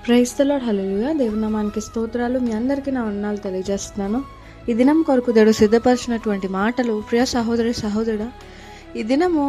Praise the lord. హల్లెలూయా. దేవుని నామానికి స్తోత్రాలు. మీ అందరికీ నా వందనాలు తెలియజేస్తున్నాను. ఈ దినం కొరకు దేవుడు సిద్ధపరిచినటువంటి మాటలు, ప్రియ సహోదరి సహోదరుడా, ఈ దినము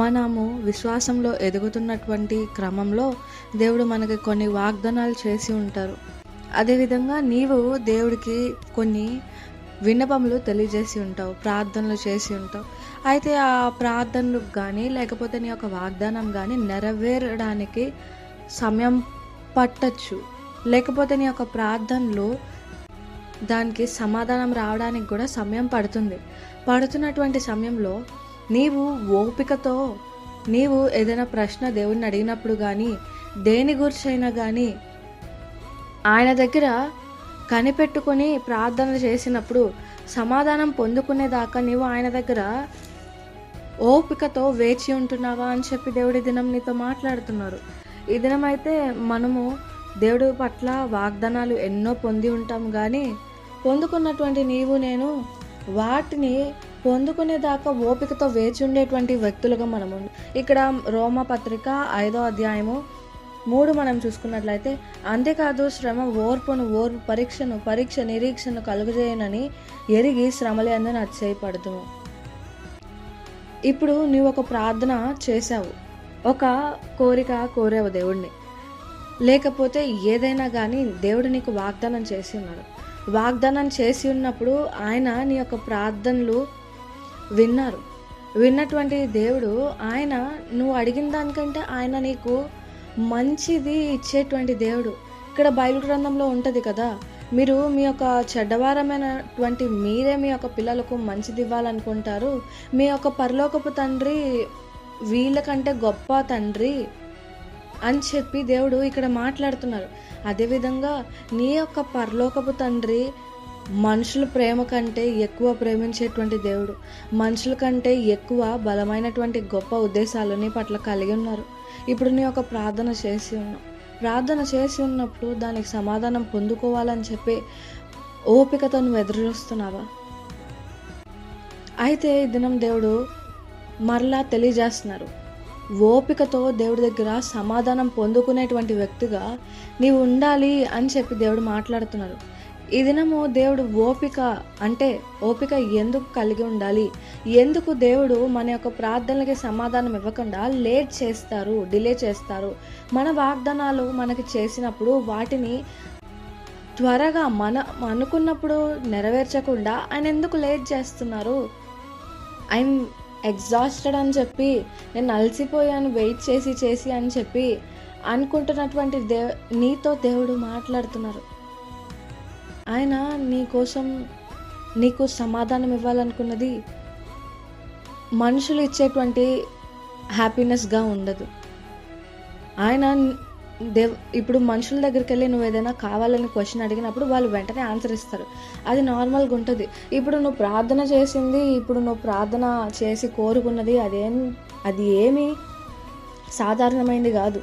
మనము విశ్వాసంలో ఎదుగుతున్నటువంటి క్రమంలో దేవుడు మనకి కొన్ని వాగ్దానాలు చేసి ఉంటారు. అదేవిధంగా నీవు దేవుడికి కొన్ని విన్నపములు తెలియజేసి ఉంటావు, ప్రార్థనలు చేసి ఉంటావు. అయితే ఆ ప్రార్థనలు కానీ లేకపోతే నీ యొక్క వాగ్దానం కానీ నెరవేరడానికి సమయం పట్టచ్చు. లేకపోతే నీ యొక్క ప్రార్థనలో దానికి సమాధానం రావడానికి కూడా సమయం పడుతున్నటువంటి సమయంలో నీవు ఓపికతో నీవు ఏదైనా ప్రశ్న దేవుడిని అడిగినప్పుడు కానీ దేని గురించైనా కానీ ఆయన దగ్గర కనిపెట్టుకొని ప్రార్థన చేసినప్పుడు సమాధానం పొందుకునేదాకా నీవు ఆయన దగ్గర ఓపికతో వేచి ఉంటున్నావా అని చెప్పి దేవుడి దినం నీతో మాట్లాడుతున్నారు. ఈ దినం అయితే మనము దేవుడి పట్ల వాగ్దానాలు ఎన్నో పొంది ఉంటాం, కానీ పొందుకున్నటువంటి నీవు నేను వాటిని పొందుకునేదాకా ఓపికతో వేచి ఉండేటువంటి వ్యక్తులుగా మనము. ఇక్కడ రోమపత్రిక 5వ అధ్యాయము 3 మనం చూసుకున్నట్లయితే, అంతేకాదు శ్రమ ఓర్పును, పరీక్ష నిరీక్షను కలుగజేయనని ఎరిగి శ్రమలే అందరూ అతిశయపడుతుము. ఇప్పుడు నీవు ఒక ప్రార్థన చేశావు, ఒక కోరిక కోరావు దేవుడిని, లేకపోతే ఏదైనా కానీ దేవుడు నీకు వాగ్దానం చేసి ఉన్నాడు. వాగ్దానం చేసి ఉన్నప్పుడు ఆయన నీ యొక్క ప్రార్థనలు విన్నటువంటి దేవుడు ఆయన నువ్వు అడిగిన దానికంటే ఆయన నీకు మంచిది ఇచ్చేటువంటి దేవుడు. ఇక్కడ బైబిల్ గ్రంథంలో ఉంటుంది కదా, మీరు మీ యొక్క చెడ్డవారమైనటువంటి మీరే మీ యొక్క పిల్లలకు మంచిది ఇవ్వాలనుకుంటారు, మీ యొక్క పరలోకపు తండ్రి వీళ్ళకంటే గొప్ప తండ్రి అని చెప్పి దేవుడు ఇక్కడ మాట్లాడుతున్నారు. అదేవిధంగా నీ యొక్క పరలోకపు తండ్రి మనుషుల ప్రేమ కంటే ఎక్కువ ప్రేమించేటువంటి దేవుడు, మనుషుల కంటే ఎక్కువ బలమైనటువంటి గొప్ప ఉద్దేశాలు నీ పట్ల కలిగి ఉన్నారు. ఇప్పుడు నీ యొక్క ప్రార్థన చేసి ఉన్నప్పుడు దానికి సమాధానం పొందుకోవాలని చెప్పి ఓపికతో నువ్వు ఎదురు చూస్తున్నావా? అయితే ఈ దినం దేవుడు మరలా తెలియజేస్తున్నారు, ఓపికతో దేవుడి దగ్గర సమాధానం పొందుకునేటువంటి వ్యక్తిగా నీవు ఉండాలి అని చెప్పి దేవుడు మాట్లాడుతున్నారు. ఈ దినము దేవుడు ఓపిక ఎందుకు కలిగి ఉండాలి, ఎందుకు దేవుడు మన యొక్క ప్రార్థనలకి సమాధానం ఇవ్వకుండా డిలే చేస్తారు? మన వాగ్దానాలు మనకి చేసినప్పుడు వాటిని త్వరగా మనం అనుకున్నప్పుడు నెరవేర్చకుండా ఆయన ఎందుకు లేట్ చేస్తున్నారు? ఐఎమ్ ఎగ్జాస్టెడ్ అని చెప్పి, నేను అలసిపోయాను వెయిట్ చేసి అని చెప్పి అనుకుంటున్నటువంటి నీతో దేవుడు మాట్లాడుతున్నారు. ఆయన నీకు సమాధానం ఇవ్వాలనుకున్నది మనుషులు ఇచ్చేటువంటి హ్యాపీనెస్గా ఉండదు. ఆయన ఇప్పుడు మనుషుల దగ్గరికి వెళ్ళి నువ్వు ఏదైనా కావాలని క్వశ్చన్ అడిగినప్పుడు వాళ్ళు వెంటనే ఆన్సర్ ఇస్తారు, అది నార్మల్గా ఉంటుంది. ఇప్పుడు నువ్వు ప్రార్థన చేసి కోరుకున్నది అది ఏమీ సాధారణమైనది కాదు.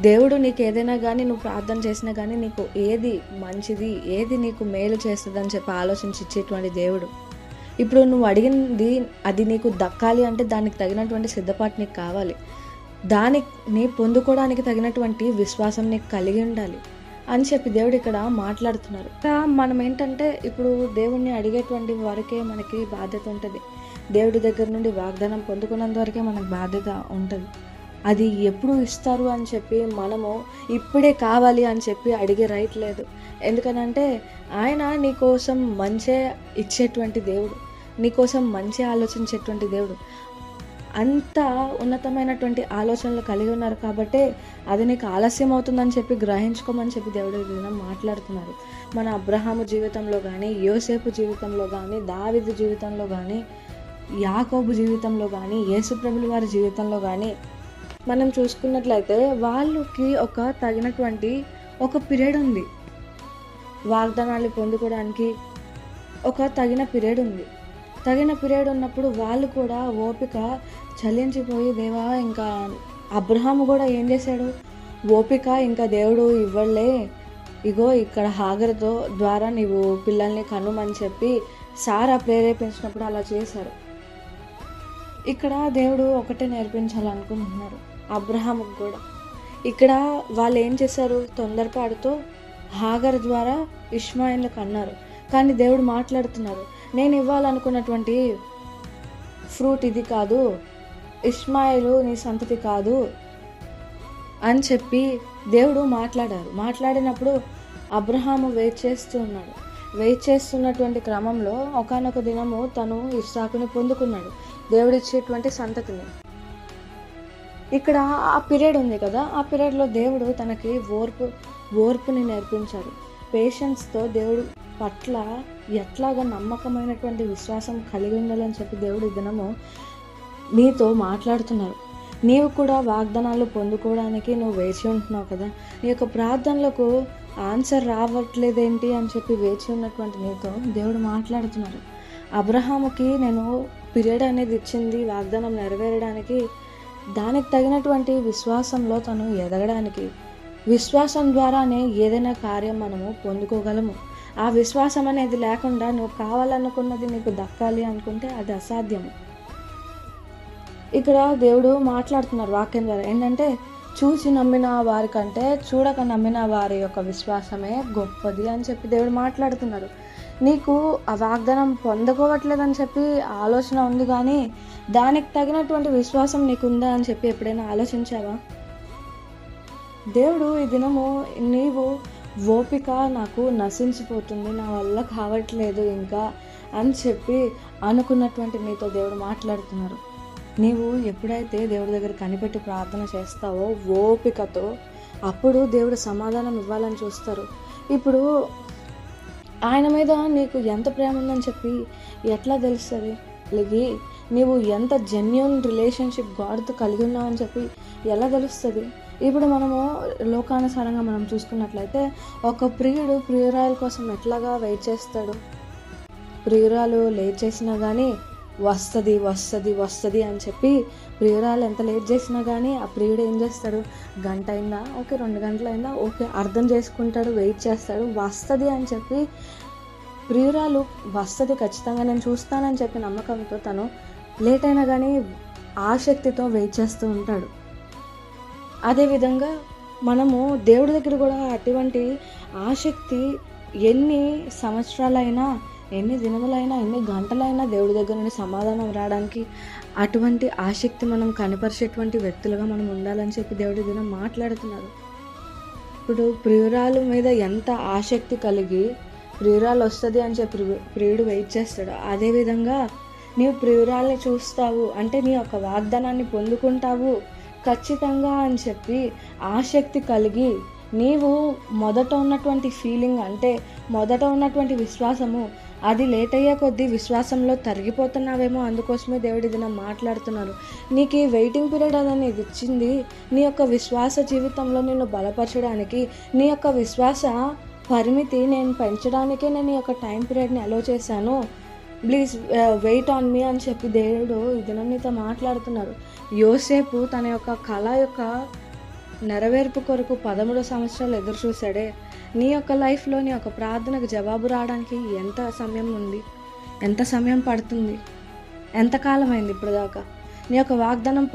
దేవుడు నీకు ఏదైనా కానీ నువ్వు ప్రార్థన చేసినా కానీ నీకు ఏది మంచిది, ఏది నీకు మేలు చేస్తుంది అని చెప్పి ఆలోచించి ఇచ్చేటువంటి దేవుడు. ఇప్పుడు నువ్వు అడిగింది అది నీకు దక్కాలి అంటే దానికి తగినటువంటి సిద్ధపాటు నీకు కావాలి, దాన్ని పొందుకోవడానికి తగినటువంటి విశ్వాసం నీకు కలిగి ఉండాలి అని చెప్పి దేవుడు ఇక్కడ మాట్లాడుతున్నారు. మనం ఏంటంటే ఇప్పుడు దేవుణ్ణి అడిగేటువంటి వరకే మనకి బాధ్యత ఉంటుంది, దేవుడి దగ్గర నుండి వాగ్దానం పొందుకున్నంత వరకే మనకు బాధ్యత ఉంటుంది. అది ఎప్పుడు ఇస్తారు అని చెప్పి మనము ఇప్పుడే కావాలి అని చెప్పి అడిగే రైట్ లేదు. ఎందుకనంటే ఆయన నీకోసం మంచి ఇచ్చేటువంటి దేవుడు, నీకోసం మంచి ఆలోచించేటువంటి దేవుడు. అంత ఉన్నతమైనటువంటి ఆలోచనలు కలిగి ఉన్నారు కాబట్టి అది నీకు ఆలస్యం అవుతుందని చెప్పి గ్రహించుకోమని చెప్పి దేవుడు ఏదైనా మాట్లాడుతున్నారు. మన అబ్రహాము జీవితంలో కానీ, యోసేపు జీవితంలో కానీ, దావీదు జీవితంలో కానీ, యాకోబు జీవితంలో కానీ, యేసుప్రభుల వారి జీవితంలో కానీ మనం చూసుకున్నట్లయితే వాళ్ళకి తగినటువంటి ఒక పీరియడ్ ఉంది, వాగ్దానాలు పొందుకోవడానికి తగిన పీరియడ్ ఉన్నప్పుడు వాళ్ళు కూడా ఓపిక చలించిపోయి, దేవా ఇంకా అబ్రహాము కూడా ఏం చేశాడు, ఓపిక ఇంకా దేవుడు ఇవ్వలే, ఇగో ఇక్కడ హాగరుతో ద్వారా నీవు పిల్లల్ని కనుమని చెప్పి సారా ప్రేరేపించినప్పుడు అలా చేశారు. ఇక్కడ దేవుడు ఒకటే నేర్పించాలనుకుంటున్నారు అబ్రహాముకు కూడా, ఇక్కడ వాళ్ళు ఏం చేశారు, తొందరపాటుతో హాగర్ ద్వారా ఇష్మాయిల్కి అన్నారు. కానీ దేవుడు మాట్లాడుతున్నారు, నేను ఇవ్వాలనుకున్నటువంటి ఫ్రూట్ ఇది కాదు, ఇష్మాయిలు నీ సంతతి కాదు అని చెప్పి దేవుడు మాట్లాడినప్పుడు అబ్రహాము వెయిట్ చేస్తున్నటువంటి క్రమంలో ఒకానొక దినము తను ఇస్సాకుని పొందుకున్నాడు, దేవుడిచ్చేటువంటి సంతతిని. ఇక్కడ ఆ పీరియడ్ ఉంది కదా, ఆ పీరియడ్లో దేవుడు తనకి ఓర్పుని నేర్పించాడు. పేషెన్స్తో దేవుడు పట్ల ఎట్లాగా నమ్మకమైనటువంటి విశ్వాసం కలిగి ఉండాలని చెప్పి దేవుడు ఈ దినము నీతో మాట్లాడుతున్నారు. నీవు కూడా వాగ్దానాలు పొందుకోవడానికి నువ్వు వేచి ఉంటున్నావు కదా, నీ యొక్క ప్రార్థనలకు ఆన్సర్ రావట్లేదేంటి అని చెప్పి వేచి ఉన్నటువంటి నీతో దేవుడు మాట్లాడుతున్నారు. అబ్రహాముకి నేను పీరియడ్ అనేది ఇచ్చింది వాగ్దానం నెరవేరడానికి, దానికి తగినటువంటి విశ్వాసంలో తను ఎదగడానికి. విశ్వాసం ద్వారానే ఏదైనా కార్యం మనము పొందుకోగలము. ఆ విశ్వాసం అనేది లేకుండా నువ్వు కావాలనుకున్నది నీకు దక్కాలి అనుకుంటే అది అసాధ్యము. ఇక్కడ దేవుడు మాట్లాడుతున్నారు వాక్యం ద్వారా ఏంటంటే, చూసి నమ్మిన వారి కంటే చూడక నమ్మిన వారి యొక్క విశ్వాసమే గొప్పది అని చెప్పి దేవుడు మాట్లాడుతున్నారు. నీకు ఆ వాగ్దానం పొందుకోవట్లేదని చెప్పి ఆలోచన ఉంది, కానీ దానికి తగినటువంటి విశ్వాసం నీకుందా అని చెప్పి ఎప్పుడైనా ఆలోచించావా? దేవుడు ఈ దినము నీవు ఓపిక నాకు నశించిపోతుంది, నా వల్ల కావట్లేదు ఇంకా అని చెప్పి అనుకున్నటువంటి నీతో దేవుడు మాట్లాడుతున్నారు. నీవు ఎప్పుడైతే దేవుడి దగ్గర కనిపెట్టి ప్రార్థన చేస్తావో ఓపికతో, అప్పుడు దేవుడు సమాధానం ఇవ్వాలని చూస్తారు. ఇప్పుడు ఆయన మీద నీకు ఎంత ప్రేమ ఉందని చెప్పి ఎట్లా తెలుస్తుంది? అలాగే నీవు ఎంత జెన్యూన్ రిలేషన్షిప్ గాడ్తో కలిగి ఉన్నావని చెప్పి ఎలా తెలుస్తుంది? ఇప్పుడు మనము లోకానుసారంగా మనం చూసుకున్నట్లయితే ఒక ప్రియురాల కోసం ఎట్లాగా వెయిట్ చేస్తాడు? ప్రియురాలు లేట్ చేసినా కానీ వస్తుంది అని చెప్పి ప్రియురాలు ఎంత లేట్ చేసినా కానీ ఆ ప్రియుడు ఏం చేస్తాడు? గంట అయిందా ఓకే, 2 గంటలైందా ఓకే, అర్థం చేసుకుంటాడు, వెయిట్ చేస్తాడు. వస్తుంది అని చెప్పి ప్రియురాలు వస్తుంది ఖచ్చితంగా నేను చూస్తానని చెప్పి నమ్మకంతో తను లేట్ అయినా కానీ ఆసక్తితో వెయిట్ చేస్తూ ఉంటాడు. అదేవిధంగా మనము దేవుడి దగ్గర కూడా అటువంటి ఆసక్తి ఎన్ని సంవత్సరాలైనా, ఎన్ని దినములైనా, ఎన్ని గంటలైనా దేవుడి దగ్గర నుండి సమాధానం రావడానికి అటువంటి ఆసక్తి మనం కనపరిచేటువంటి వ్యక్తులుగా మనం ఉండాలని చెప్పి దేవుడి దినం మాట్లాడుతున్నారు. ఇప్పుడు ప్రియురాలు మీద ఎంత ఆసక్తి కలిగి ప్రియురాలు వస్తుంది అని చెప్పి ప్రియుడు వెయిట్ చేస్తాడు, అదేవిధంగా నీవు ప్రియురాల్ని చూస్తావు అంటే నీ యొక్క వాగ్దానాన్ని పొందుకుంటావు ఖచ్చితంగా అని చెప్పి ఆసక్తి కలిగి నీవు మొదట ఉన్నటువంటి ఫీలింగ్ అంటే మొదట ఉన్నటువంటి విశ్వాసము అది లేట్ అయ్యే కొద్దీ విశ్వాసంలో తరిగిపోతున్నావేమో, అందుకోసమే దేవుడి దినం మాట్లాడుతున్నారు. నీకు ఈ వెయిటింగ్ పీరియడ్ అనేది ఇచ్చింది నీ యొక్క విశ్వాస జీవితంలో నిన్ను బలపరచడానికి, నీ యొక్క విశ్వాస పరిమితి నేను పెంచడానికే నేను ఈ యొక్క టైం పీరియడ్ని అలో చేశాను, ప్లీజ్ వెయిట్ ఆన్ మీ అని చెప్పి దేవుడు ఈ దినం నీతో మాట్లాడుతున్నారు. యోసేపు తన యొక్క కళ యొక్క నెరవేర్పు కొరకు 13 సంవత్సరాలు ఎదురు చూశాడే. నీ యొక్క లైఫ్లో నీ యొక్క ప్రార్థనకు జవాబు రావడానికి ఎంత సమయం ఉంది? ఎంత సమయం పడుతుంది? ఎంతకాలం అయింది ఇప్పుడు దాకా? నీ యొక్క వాగ్దానం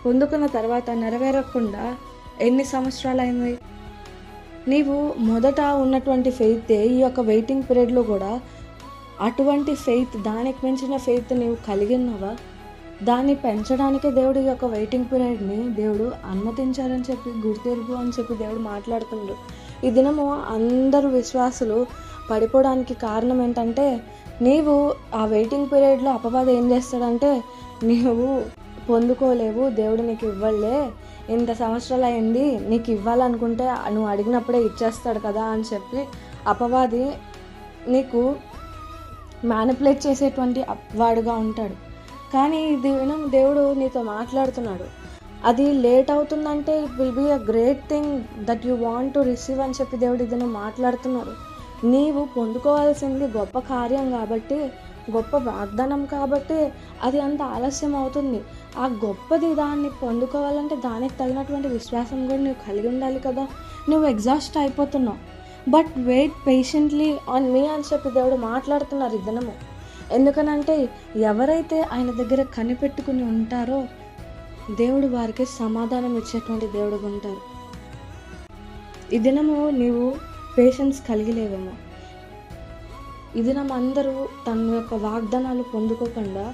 పొందుకున్న తర్వాత నెరవేరకుండా ఎన్ని సంవత్సరాలు అయింది? నీవు మొదట ఉన్నటువంటి ఫెయిత్ ఈ యొక్క వెయిటింగ్ పీరియడ్లో కూడా అటువంటి ఫెయిత్, దానికి మించిన ఫెయిత్ నీవు కలిగి ఉన్నావా? దాన్ని పెంచడానికే దేవుడు ఈ యొక్క వెయిటింగ్ పీరియడ్ని దేవుడు అనుమతించారని చెప్పి గుర్తెరుపు అని చెప్పి దేవుడు మాట్లాడుతున్నాడు. ఈ దినము అందరూ విశ్వాసులు పడిపోవడానికి కారణం ఏంటంటే, నీవు ఆ వెయిటింగ్ పీరియడ్లో అపవాది ఏం చేస్తాడంటే, నీవు పొందుకోలేవు, దేవుడు నీకు ఇవ్వలే, ఇంత సంవత్సరాలు అయింది, నీకు ఇవ్వాలనుకుంటే నువ్వు అడిగినప్పుడే ఇచ్చేస్తాడు కదా అని చెప్పి అపవాది నీకు మ్యానిపులేట్ చేసేటువంటి వాడుగా ఉంటాడు. కానీ దేవుడు నీతో మాట్లాడుతున్నాడు, అది లేట్ అవుతుందంటే it will be a great thing that you want to receive అని చెప్పి దేవుడు ఇదిని మాట్లాడుతున్నారు. నీవు పొందుకోవాల్సింది గొప్ప కార్యం కాబట్టి, గొప్ప వాగ్దానం కాబట్టి అది అంత ఆలస్యం అవుతుంది. ఆ గొప్పది దాన్ని పొందుకోవాలంటే దానికి తగినటువంటి విశ్వాసం కూడా నువ్వు కలిగి ఉండాలి కదా. నువ్వు ఎగ్జాస్ట్ అయిపోతున్నావు, but wait patiently on me అని చెప్పి దేవుడు మాట్లాడుతున్నారు ఈ దినము. ఎందుకనంటే ఎవరైతే ఆయన దగ్గర కనిపెట్టుకుని ఉంటారో దేవుడు వారికి సమాధానం ఇచ్చేటువంటి దేవుడుగా ఉంటారు. ఈ దినము నీవు పేషెన్స్ కలిగి లేవేమో. ఈ దినం అందరూ తన యొక్క వాగ్దానాలు పొందుకోకుండా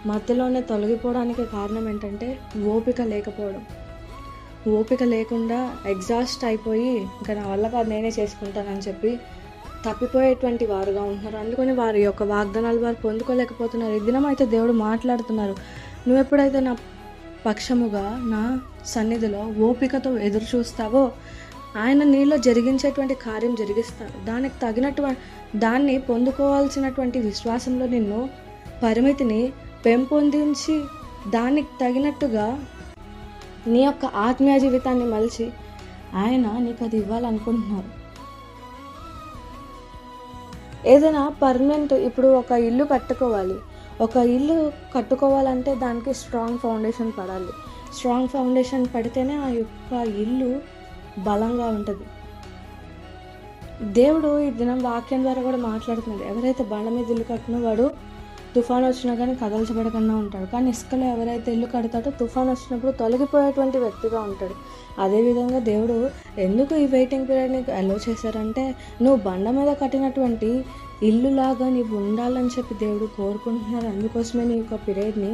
మధ్యలోనే తొలగిపోవడానికి కారణం ఏంటంటే ఓపిక లేకపోవడం. ఓపిక లేకుండా ఎగ్జాస్ట్ అయిపోయి ఇంకా నా వల్ల కాదు నేనే చేసుకుంటానని చెప్పి తప్పిపోయేటువంటి వారుగా ఉంటున్నారు. అందుకని వారి యొక్క వాగ్దానాలు వారు పొందుకోలేకపోతున్నారు. ఈ దినం అయితే దేవుడు మాట్లాడుతున్నారు, నువ్వు ఎప్పుడైతే నా పక్షముగా నా సన్నిధిలో ఓపికతో ఎదురు చూస్తావో ఆయన నీలో జరిగించేటువంటి కార్యం జరిగిస్తాడు. దానికి తగినటువంటి దాన్ని పొందుకోవాల్సినటువంటి విశ్వాసంలో నిన్ను పరిమితిని పెంపొందించి దానికి తగినట్టుగా నీ యొక్క ఆత్మీయ జీవితాన్ని మలిచి ఆయన నీకు అది ఇవ్వాలనుకుంటున్నారు. ఏదైనా పర్మనెంట్, ఇప్పుడు ఒక ఇల్లు కట్టుకోవాలి. ఒక ఇల్లు కట్టుకోవాలంటే దానికి స్ట్రాంగ్ ఫౌండేషన్ పడాలి. స్ట్రాంగ్ ఫౌండేషన్ పడితేనే ఆ యొక్క ఇల్లు బలంగా ఉంటుంది. దేవుడు ఈ దినం వాక్యం ద్వారా కూడా మాట్లాడుతున్నాడు. ఎవరైతే బండ మీద ఇల్లు కట్టినో వాడు తుఫాను వచ్చినా కానీ కదల్చబడకుండా ఉంటాడు. కానీ ఇసుకలో ఎవరైతే ఇల్లు కడతాడో తుఫాను వచ్చినప్పుడు తొలగిపోయేటువంటి వ్యక్తిగా ఉంటాడు. అదేవిధంగా దేవుడు ఎందుకు ఈ వెయిటింగ్ పీరియడ్ని అలో చేశారంటే నువ్వు బండ మీద కట్టినటువంటి ఇల్లులాగా నీవు ఉండాలని చెప్పి దేవుడు కోరుకుంటున్నారు. అందుకోసమే నీ యొక్క పీరియడ్ని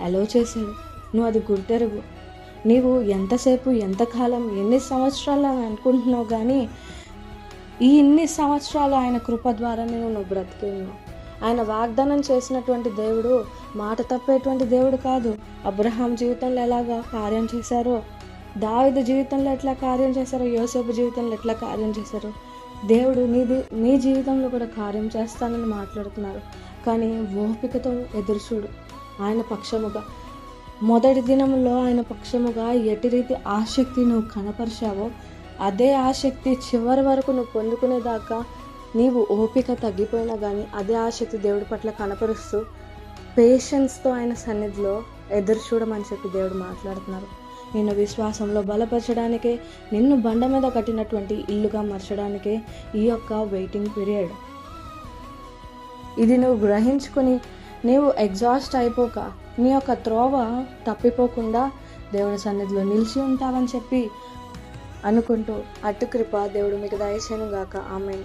అలో చేశాడు. నువ్వు అది గుర్తెరుగు. నీవు ఎంతసేపు, ఎంతకాలం, ఎన్ని సంవత్సరాలు అని అనుకుంటున్నావు, కానీ ఈ ఇన్ని సంవత్సరాలు ఆయన కృప ద్వారా నువ్వు బ్రతికి ఉన్నావు. ఆయన వాగ్దానం చేసినటువంటి దేవుడు మాట తప్పేటువంటి దేవుడు కాదు. అబ్రహాం జీవితంలో ఎలాగా కార్యం చేశారో, దావీదు జీవితంలో ఎట్లా కార్యం చేశారో, యోసేపు జీవితంలో ఎట్లా కార్యం చేశారో దేవుడు నీ జీవితంలో కూడా కార్యం చేస్తానని మాట్లాడుతున్నారు. కానీ ఓపికతో ఎదురుచూడు ఆయన పక్షముగా. మొదటి దినంలో ఆయన పక్షముగా ఎట్టి రీతి ఆసక్తి నువ్వు కనపరిచావో అదే ఆసక్తి చివరి వరకు నువ్వు పొందుకునేదాకా నీవు ఓపిక తగ్గిపోయినా కానీ అదే ఆసక్తి దేవుడి పట్ల కనపరుస్తూ పేషెన్స్తో ఆయన సన్నిధిలో ఎదురు చూడమని చెప్పి దేవుడు మాట్లాడుతున్నారు. నిన్ను విశ్వాసంలో బలపరచడానికే, నిన్ను బండ మీద కట్టినటువంటి ఇల్లుగా మార్చడానికే ఈ యొక్క వెయిటింగ్ పీరియడ్. ఇది నువ్వు గ్రహించుకొని నీవు ఎగ్జాస్ట్ అయిపోక నీ యొక్క త్రోవ తప్పిపోకుండా దేవుడి సన్నిధిలో నిలిచి ఉంటావని చెప్పి అనుకుంటూ అటు కృప దేవుడు మీకు దయచేయును గాక. ఆమేన్.